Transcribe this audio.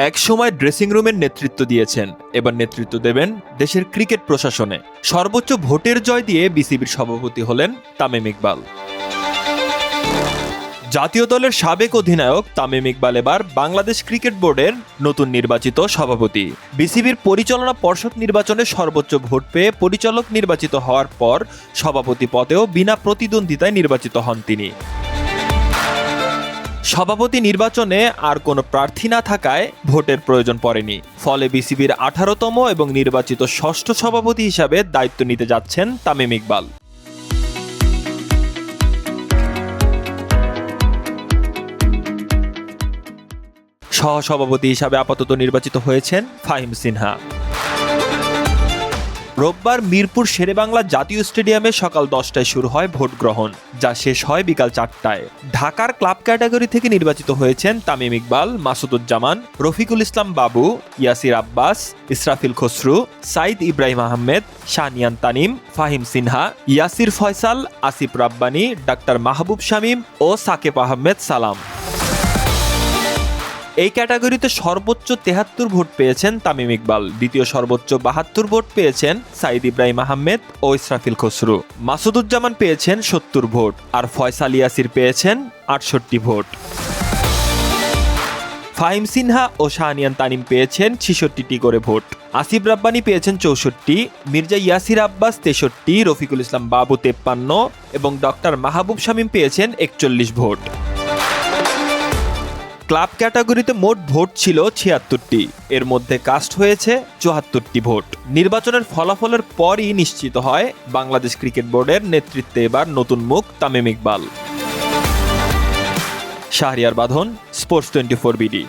এক সময় ড্রেসিং রুমের নেতৃত্ব দিয়েছেন, এবার নেতৃত্ব দেবেন দেশের ক্রিকেট প্রশাসনে। সর্বোচ্চ ভোটের জয় দিয়ে বিসিবির সভাপতি হলেন তামিম ইকবাল। জাতীয় দলের সাবেক অধিনায়ক তামিম ইকবাল এবার বাংলাদেশ ক্রিকেট বোর্ডের নতুন নির্বাচিত সভাপতি। বিসিবির পরিচালনা পর্ষদ নির্বাচনে সর্বোচ্চ ভোট পেয়ে পরিচালক নির্বাচিত হওয়ার পর সভাপতি পদেও বিনা প্রতিদ্বন্দ্বিতায় নির্বাচিত হন তিনি। সভাপতি নির্বাচনে আর কোনো প্রার্থী না থাকায় ভোটের প্রয়োজন পড়েনি, ফলে বিসিবির 18তম এবং নির্বাচিত ষষ্ঠ সভাপতি হিসাবে দায়িত্ব নিতে যাচ্ছেন তামিম ইকবাল। সহসভাপতি হিসাবে আপাতত নির্বাচিত হয়েছেন ফাহিম সিনহা। রোববার মিরপুর শেরেবাংলা জাতীয় স্টেডিয়ামে সকাল 10টায় শুরু হয় ভোট গ্রহণ, যা শেষ হয় বিকাল 4টায়। ঢাকার ক্লাব ক্যাটাগরি থেকে নির্বাচিত হয়েছেন তামিম ইকবাল, মাসুদুজ্জামান, রফিকুল ইসলাম বাবু, ইয়াসির আব্বাস, ইসরাফিল খসরু, সাইদ ইব্রাহিম আহমেদ, শাহনিয়ান তানিম, ফাহিম সিনহা, ইয়াসির ফয়সাল, আসিফ রাব্বানী, ডাক্তার মাহবুব শামীম ও সাকেব আহমেদ সালাম। এই ক্যাটাগরিতে সর্বোচ্চ 73 ভোট পেয়েছেন তামিম ইকবাল, দ্বিতীয় সর্বোচ্চ 72 ভোট পেয়েছেন সাইদ ইব্রাহিম আহমেদ ও ইসরাফিল খসরু। মাসুদুজ্জামান পেয়েছেন 70 ভোট, আর ফয়সাল ইয়াসির পেয়েছেন 68 ভোট। ফাহিম সিনহা ও শাহনিয়ান তানিম পেয়েছেন 66টি করে ভোট। আসিফ রাব্বানী পেয়েছেন 64, মির্জা ইয়াসির আব্বাস 63, রফিকুল ইসলাম বাবু 53 এবং ডক্টর মাহবুব শামীম পেয়েছেন 41 ভোট। ক্লাব ক্যাটাগরিতে মোট ভোট ছিল 76টি, এর মধ্যে কাস্ট হয়েছে 74টি ভোট। নির্বাচনের ফলাফলের পরই নিশ্চিত হয় বাংলাদেশ ক্রিকেট বোর্ডের নেতৃত্বে এবার নতুন মুখ তামিম ইকবাল। শাহরিয়ার বাঁধন, স্পোর্টস 24 বিডি।